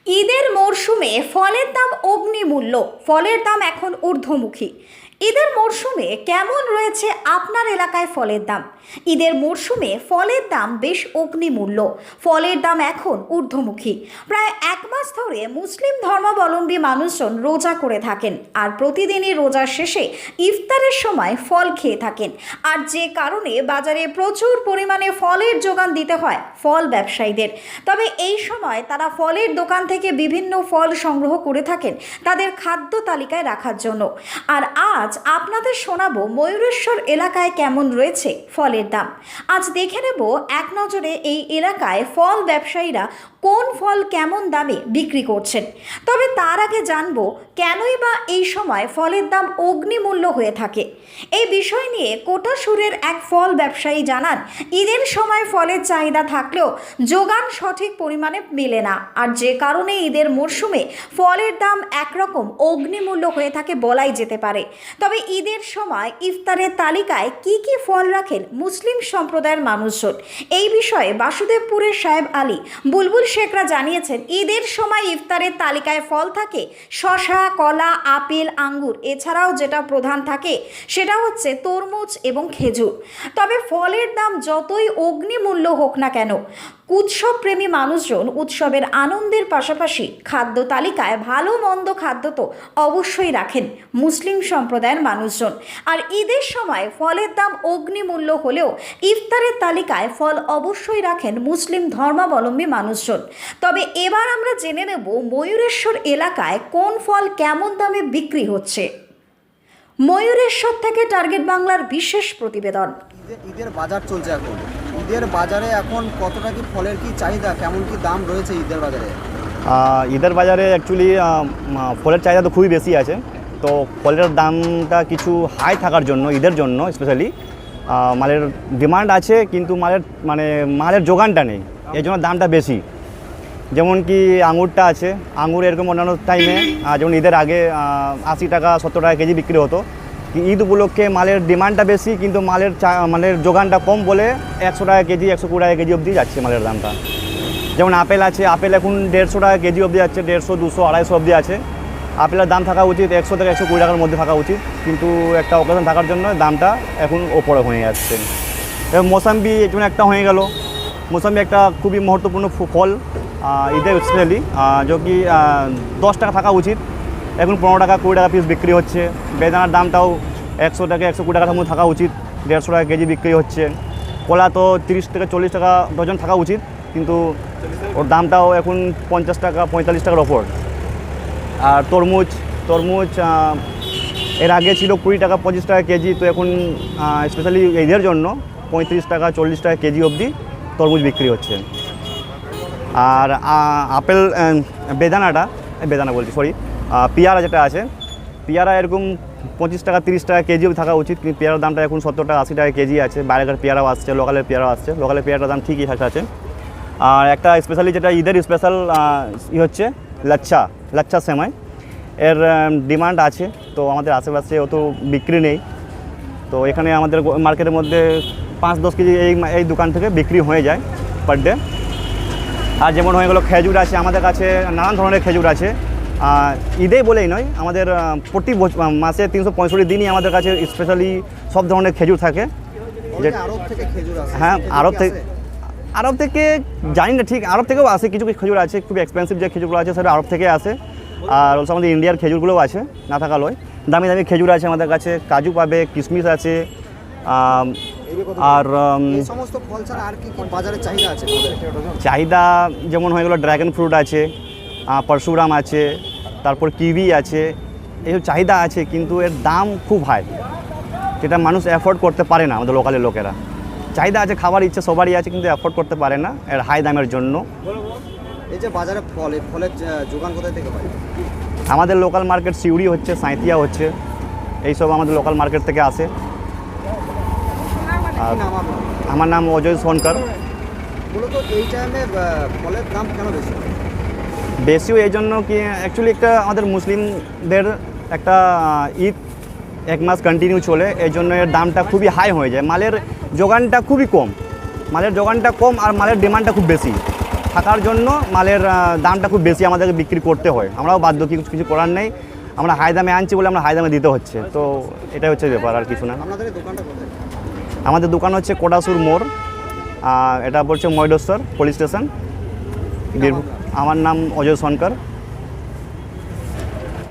ঈদের মরশুমে ফলের দাম অগ্নিমূল্য, ফলের দাম এখন ঊর্ধ্বমুখী। ঈদের মরশুমে কেমন রয়েছে আপনার এলাকায় ফলের দাম? ঈদের মরশুমে ফলের দাম বেশ অগ্নিমূল্য, ফলের দাম এখন ঊর্ধ্বমুখী। প্রায় এক মাস ধরে মুসলিম ধর্মাবলম্বী মানুষজন রোজা করে থাকেন, আর প্রতিদিনই রোজার শেষে ইফতারের সময় ফল খেয়ে থাকেন। আর যে কারণে বাজারে প্রচুর পরিমাণে ফলের যোগান দিতে হয় ফল ব্যবসায়ীদের। তবে এই সময় তারা ফলের দোকান থেকে বিভিন্ন ফল সংগ্রহ করে থাকেন তাদের খাদ্য তালিকায় রাখার জন্য। আর আজ আপনাদের শোনাবো ময়ূরেশ্বর এলাকায় কেমন রয়েছে ফলের দাম। আজ দেখে নেব এক নজরে এই এলাকায় ফল ব্যবসায়ীরা কোন ফল কেমন দামে বিক্রি করছেন। তবে তার আগে জানবো কেনই বা এই সময় ফলের দাম অগ্নিমূল্য হয়ে থাকে। এই বিষয় নিয়ে কোটাসুরের এক ফল ব্যবসায়ী জানান, ঈদের সময় ফলের চাহিদা থাকলেও যোগান সঠিক পরিমাণে মেলে না, আর যে কারণে ঈদের মরশুমে ফলের দাম একরকম অগ্নিমূল্য হয়ে থাকে বলাই যেতে পারে। তবে ঈদের সময় ইফতারের তালিকায় কি কি ফল রাখেন মুসলিম সম্প্রদায়ের মানুষজন, এই বিষয়ে বাসুদেবপুরের সাহেব আলী বুলবুল শেখরা জানিয়েছেন, ঈদের সময় ইফতারের তালিকায় ফল থাকে শসা, কলা, আপেল, আঙ্গুর, এছাড়াও যেটা প্রধান থাকে সেটা হচ্ছে তরমুজ এবং খেজুর। তবে ফলের দাম যতই অগ্নিমূল্য হোক না কেন, উৎসব প্রেমী মানুষজন উৎসবের আনন্দের পাশাপাশি খাদ্য তালিকায় ভালো মন্দ খাদ্য তো অবশ্যই রাখেন মুসলিম সম্প্রদায়ের মানুষজন। আর ঈদের সময় ফলের দাম অগ্নিমূল্য হলেও ইফতারের তালিকায় ফল অবশ্যই রাখেন মুসলিম ধর্মাবলম্বী মানুষজন। তবে এবার আমরা জেনে নেব ময়ূরেশ্বর এলাকায় কোন ফল কেমন দামে বিক্রি হচ্ছে। ময়ূরেশ্বর থেকে টার্গেট বাংলার বিশেষ প্রতিবেদন। ঈদের বাজার চলছে এখন, ঈদের বাজারে এখন কতটা কি ফলের কি চাহিদা, কেমন কি দাম রয়েছে ঈদের বাজারে? ঈদের বাজারে অ্যাকচুয়ালি ফলের চাহিদা তো খুবই বেশি আছে। তো ফলের দামটা কিছু হাই থাকার জন্য ঈদের জন্য স্পেশালি মালের ডিমান্ড আছে, কিন্তু মালের যোগানটা নেই, এই জন্য দামটা বেশি। যেমন কি আঙুরটা আছে, আঙুর এরকম অন্যান্য টাইমে যেমন ঈদের আগে 80 টাকা 70 টাকা কেজি বিক্রি হতো। ঈদ উপলক্ষে মালের ডিমান্ডটা বেশি, কিন্তু মালের যোগানটা কম বলে 100 টাকা কেজি 120 টাকা কেজি অবধি যাচ্ছে মালের দামটা। যেমন আপেল আছে, আপেল এখন 150 টাকা কেজি অবধি যাচ্ছে, 150, 200, 250 অবধি আছে। আপেলের দাম থাকা উচিত 100 থেকে 120 টাকার মধ্যে থাকা উচিত, কিন্তু একটা অকেশন থাকার জন্য দামটা এখন ওপরে হয়ে যাচ্ছে। এবং মোসাম্বি যেমন একটা হয়ে গেল, মোসাম্বি একটা খুবই মহত্বপূর্ণ ফল ঈদের স্পেশালি, যে কি 10 টাকা থাকা উচিত, এখন 15 টাকা 20 টাকা পিস বিক্রি হচ্ছে। বেদানার দামটাও 100 টাকা 120 টাকার মধ্যে থাকা উচিত, 150 টাকা কেজি বিক্রি হচ্ছে। কলা তো 30 থেকে 40 টাকা ডজন থাকা উচিত, কিন্তু ওর দামটাও এখন 50 টাকা 45 টাকার ওপর। আর তরমুজ এর আগে ছিল 20 টাকা 25 টাকা কেজি, তো এখন স্পেশালি ঈদের জন্য 35 টাকা 40 টাকা কেজি অবধি তরমুজ বিক্রি হচ্ছে। আর আপেল পেয়ারা যেটা আছে, পেয়ারা এরকম 25 টাকা 30 টাকা কেজিও থাকা উচিত, কিন্তু পেয়ারার দামটা এখন 70 টাকা 80 টাকা কেজি আছে। বাইরেকার পেয়ারাও আসছে, লোকালের পেয়ারাও আসছে, লোকালের পেয়ারার দাম ঠিকই আছে। আর একটা স্পেশালি যেটা ঈদের স্পেশাল হচ্ছে লাচ্ছা সেমাই, এর ডিমান্ড আছে, তো আমাদের আশেপাশে অত বিক্রি নেই। তো এখানে আমাদের মার্কেটের মধ্যে 5-10 কেজি এই দোকান থেকে বিক্রি হয়ে যায় পার ডে। আর যেমন হয়ে গেলো খেজুর আছে, আমাদের কাছে নানান ধরনের খেজুর আছে। ঈদে বলেই নয়, আমাদের প্রতি মাসে 365 দিনই আমাদের কাছে স্পেশালি সব ধরনের খেজুর থাকে। হ্যাঁ, আরব থেকে জানি না ঠিক, আরব থেকেও আসে, কিছু কিছু খেজুর আছে খুব এক্সপেন্সিভ যে খেজুরগুলো আছে সেটা আরব থেকে আসে। আর অলসো আমাদের ইন্ডিয়ার খেজুরগুলোও আছে, না থাকা লয়, দামি দামি খেজুর আছে আমাদের কাছে, কাজু পাবে, কিশমিশ আছে। আর সমস্ত ফল ছাড়া আর কি বাজারে চাহিদা আছে? চাহিদা যেমন হয়ে গেলো ড্রাগন ফ্রুট আছে, পরশুরাম আছে, তারপর কিউই আছে, এইসব চাহিদা আছে, কিন্তু এর দাম খুব হাই, যেটা মানুষ অ্যাফোর্ড করতে পারে না। আমাদের লোকালের লোকেরা চাহিদা আছে, খাবার ইচ্ছে সবারই আছে, কিন্তু অ্যাফোর্ড করতে পারে না এর হাই দামের জন্য। এই যে বাজারে ফলের যোগান কোথায় থেকে হয়? আমাদের লোকাল মার্কেট সিউড়ি হচ্ছে, সাঁইতিয়া হচ্ছে, এইসব আমাদের লোকাল মার্কেট থেকে আসে। আমার নাম অজয় সোনকার। মূলত এই টাইমে ফলের দাম কেন বেশি? বেশিও এই জন্য কি, অ্যাকচুয়ালি একটা আমাদের মুসলিমদের একটা ঈদ 1 মাস কন্টিনিউ চলে, এই জন্য এর দামটা খুবই হাই হয়ে যায়। মালের যোগানটা খুবই কম, আর মালের ডিমান্ডটা খুব বেশি, থাকার জন্য মালের দামটা খুব বেশি আমাদেরকে বিক্রি করতে হয়। আমরাও বাধ্য, কিছু করার নেই, আমরা হাই দামে আনছি বলে আমরা হাই দামে দিতে হচ্ছে। তো এটাই হচ্ছে ব্যাপার, আর কিছু না। আপনাদের এই দোকানটা কোথায়? আমাদের দোকান হচ্ছে কোটাসুর মোড়, এটা পড়ছে ময়ূরেশ্বর পুলিশ স্টেশন, বীরভূম। আমার নাম অজয় সনকর।